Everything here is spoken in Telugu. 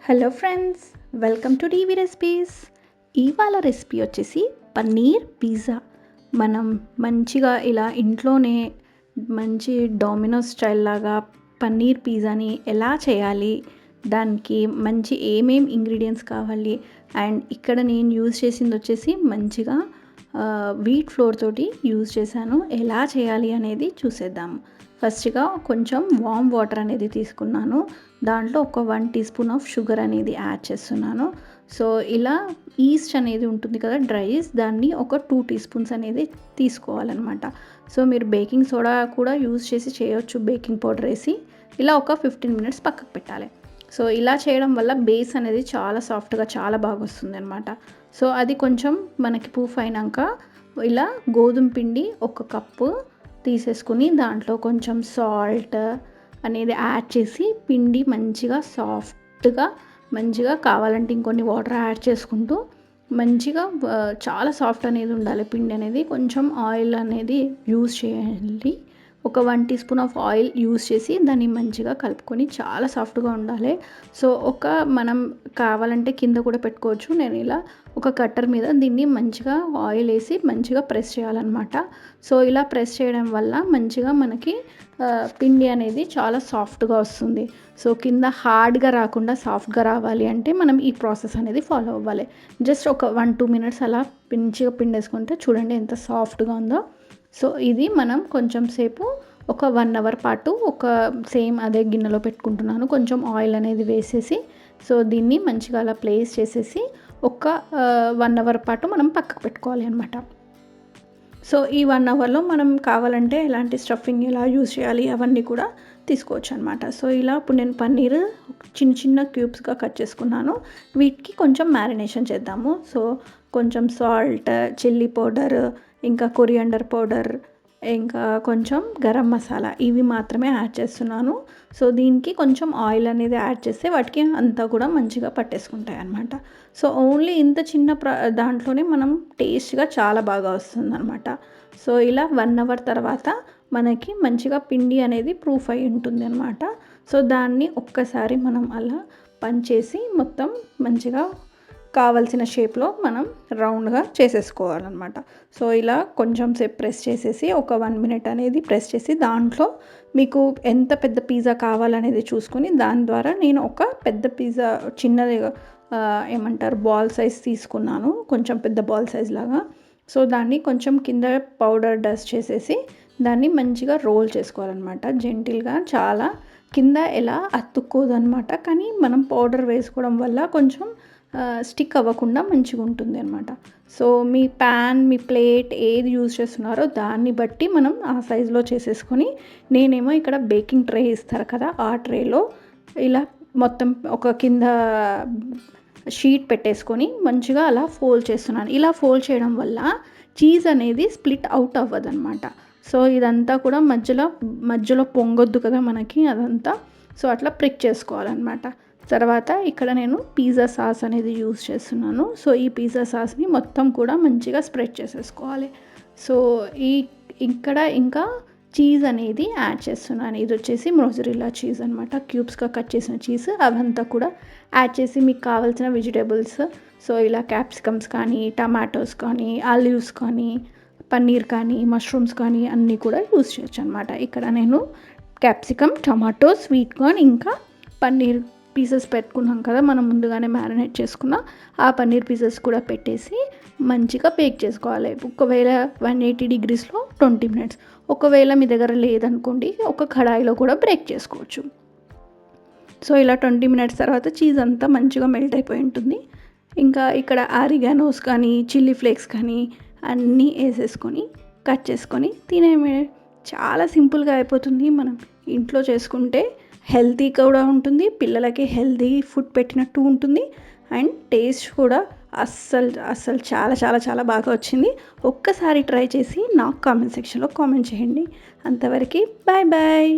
Hello friends, welcome to TV recipes. ఇవాళ రెసిపీ వచ్చేసి పన్నీర్ పిజ్జా. మనం మంచిగా ఇలా ఇంట్లోనే మంచి డొమినోస్ స్టైల్ లాగా పన్నీర్ పిజ్జాని ఎలా చేయాలి, దానికి మంచి ఏమేం ఇంగ్రీడియంట్స్ కావాలి, అండ్ ఇక్కడ నేను యూజ్ చేసింది వచ్చేసి మంచిగా వీట్ ఫ్లోర్ తోటి యూజ్ చేశాను. ఎలా చేయాలి అనేది చూసేద్దాము. ఫస్ట్గా కొంచెం వామ్ వాటర్ అనేది తీసుకున్నాను. దాంట్లో ఒక 1 టీ స్పూన్ ఆఫ్ షుగర్ అనేది యాడ్ చేస్తున్నాను. సో ఇలా ఈస్ట్ అనేది ఉంటుంది కదా, డ్రై ఈస్ట్, దాన్ని ఒక 2 టీ స్పూన్స్ అనేది తీసుకోవాలన్నమాట. సో మీరు బేకింగ్ సోడా కూడా యూజ్ చేసి చేయొచ్చు, బేకింగ్ పౌడర్ వేసి. ఇలా ఒక 15 మినిట్స్ పక్కకు పెట్టాలి. సో ఇలా చేయడం వల్ల బేస్ అనేది చాలా సాఫ్ట్గా చాలా బాగా వస్తుంది అనమాట. సో అది కొంచెం మనకి పూఫ్ అయినాక ఇలా గోధుమ పిండి 1 కప్పు తీసేసుకుని దాంట్లో కొంచెం సాల్ట్ అనేది యాడ్ చేసి పిండి మంచిగా సాఫ్ట్గా మంచిగా కావాలంటే ఇంకొన్ని వాటర్ యాడ్ చేసుకుంటూ మంచిగా చాలా సాఫ్ట్ అనేది ఉండాలి పిండి అనేది. కొంచెం ఆయిల్ అనేది యూజ్ చేయాలి. ఒక 1 teaspoon of oil use చేసి దాన్ని మంచిగా కలుపుకొని చాలా సాఫ్ట్గా ఉండాలి. సో మనం కావాలంటే కింద కూడా పెట్టుకోవచ్చు. నేను ఇలా ఒక కట్టర్ మీద దీన్ని మంచిగా ఆయిల్ వేసి మంచిగా ప్రెస్ చేయాలన్నమాట. సో ఇలా ప్రెస్ చేయడం వల్ల మంచిగా మనకి పిండి అనేది చాలా సాఫ్ట్గా వస్తుంది. సో కింద హార్డ్గా రాకుండా సాఫ్ట్గా రావాలి అంటే మనం ఈ ప్రాసెస్ అనేది ఫాలో అవ్వాలి. జస్ట్ ఒక 1-2 మినిట్స్ అలా మంచిగా పిండేసుకుంటే చూడండి ఎంత సాఫ్ట్గా ఉందో. సో ఇది మనం కొంచెం సేపు ఒక 1 అవర్ పాటు సేమ్ అదే గిన్నెలో పెట్టుకుంటున్నాను. కొంచెం ఆయిల్ అనేది వేసేసి సో దీన్ని మంచిగా అలా ప్లేస్ చేసేసి 1 అవర్ పాటు మనం పక్కకు పెట్టుకోవాలి అనమాట. సో ఈ 1 అవర్లో మనం కావాలంటే ఎలాంటి స్టఫింగ్ ఎలా యూజ్ చేయాలి అవన్నీ కూడా తీసుకోవచ్చు అనమాట. సో ఇలా ఇప్పుడు నేను పన్నీర్ చిన్న చిన్న క్యూబ్స్గా కట్ చేసుకున్నాను. వీటికి కొంచెం మ్యారినేషన్ చేద్దాము. సో కొంచెం సాల్ట్, చిల్లీ పౌడర్, ఇంకా కొరియాండర్ పౌడర్, ఇంకా కొంచెం గరం మసాలా, ఇవి మాత్రమే యాడ్ చేస్తున్నాను. సో దీనికి కొంచెం ఆయిల్ అనేది యాడ్ చేస్తే వాటికి అంతా కూడా మంచిగా పట్టేసుకుంటాయి అన్నమాట. సో ఓన్లీ ఇంత చిన్న దాంట్లోనే మనం టేస్ట్గా చాలా బాగా వస్తుందన్నమాట. సో ఇలా 1 అవర్ తర్వాత మనకి మంచిగా పిండి అనేది ప్రూఫ్ అయి ఉంటుంది అన్నమాట. సో దాన్ని ఒక్కసారి మనం అలా పంచేసి మొత్తం మంచిగా కావలసిన షేప్లో మనం రౌండ్గా చేసేసుకోవాలన్నమాట. సో ఇలా కొంచెం సేపు ప్రెస్ చేసేసి ఒక 1 మినిట్ అనేది ప్రెస్ చేసి దాంట్లో మీకు ఎంత పెద్ద పిజ్జా కావాలనేది చూసుకొని దాని ద్వారా నేను ఒక పెద్ద పిజ్జా చిన్నది బాల్ సైజ్ తీసుకున్నాను, కొంచెం పెద్ద బాల్ సైజ్ లాగా. సో దాన్ని కొంచెం కింద పౌడర్ డస్ట్ చేసేసి దాన్ని మంచిగా రోల్ చేసుకోవాలన్నమాట. జెంటిల్గా, చాలా కింద ఎలా అతుక్కోదన్నమాట. కానీ మనం పౌడర్ వేసుకోవడం వల్ల కొంచెం స్టిక్ అవ్వకుండా మంచిగా ఉంటుంది అనమాట. సో మీ ప్యాన్, మీ ప్లేట్ ఏది యూజ్ చేస్తున్నారో దాన్ని బట్టి మనం ఆ సైజులో చేసేసుకొని, నేనేమో ఇక్కడ బేకింగ్ ట్రే ఇస్తారు కదా, ఆ ట్రేలో ఇలా మొత్తం ఒక కింద షీట్ పెట్టేసుకొని మంచిగా అలా ఫోల్డ్ చేస్తున్నాను. ఇలా ఫోల్డ్ చేయడం వల్ల చీజ్ అనేది స్ప్లిట్ అవుట్ అవ్వదన్నమాట. సో ఇదంతా కూడా మధ్యలో పొంగొద్దు కదా మనకి అదంతా. సో అట్లా ప్రిక్ చేసుకోవాలన్నమాట. తర్వాత ఇక్కడ నేను పిజ్జా సాస్ అనేది యూజ్ చేస్తున్నాను. సో ఈ పిజ్జా సాస్ని మొత్తం కూడా మంచిగా స్ప్రెడ్ చేసేసుకోవాలి. సో ఇక్కడ ఇంకా చీజ్ అనేది యాడ్ చేస్తున్నాను. ఇది వచ్చేసి మొజరెల్లా చీజ్ అనమాట, క్యూబ్స్గా కట్ చేసిన చీజ్. అవంతా కూడా యాడ్ చేసి మీకు కావాల్సిన వెజిటేబుల్స్, సో ఇలా క్యాప్సికమ్స్ కానీ, టమాటోస్ కానీ, ఆలివ్స్ కానీ, పన్నీర్ కానీ, మష్రూమ్స్ కానీ అన్నీ కూడా యూజ్ చేయొచ్చు అనమాట. ఇక్కడ నేను క్యాప్సికమ్, టమాటో, స్వీట్ కార్న్, ఇంకా పన్నీర్ పీసెస్ పెట్టుకున్నాం కదా మనం ముందుగానే మ్యారినేట్ చేసుకున్న ఆ పన్నీర్ పీసెస్ కూడా పెట్టేసి మంచిగా బేక్ చేసుకోవాలి. ఒకవేళ 180 డిగ్రీస్లో 20 మినిట్స్, ఒకవేళ మీ దగ్గర లేదనుకోండి ఒక కడాయిలో కూడా బ్రేక్ చేసుకోవచ్చు. సో ఇలా 20 మినిట్స్ తర్వాత చీజ్ అంతా మంచిగా మెల్ట్ అయిపోయి ఉంటుంది. ఇంకా ఇక్కడ ఆరిగానోస్ కానీ, చిల్లీ ఫ్లేక్స్ కానీ అన్నీ వేసేసుకొని కట్ చేసుకొని తినేమే. చాలా సింపుల్గా అయిపోతుంది. మనం ఇంట్లో చేసుకుంటే హెల్తీ కూడా ఉంటుంది, పిల్లలకి హెల్తీ ఫుడ్ పెట్టినట్టు ఉంటుంది, అండ్ టేస్ట్ కూడా అస్సలు చాలా చాలా చాలా బాగా వచ్చింది. ఒక్కసారి ట్రై చేసి నాకు కామెంట్ సెక్షన్లో కామెంట్ చేయండి. అంతవరకు బాయ్ బాయ్.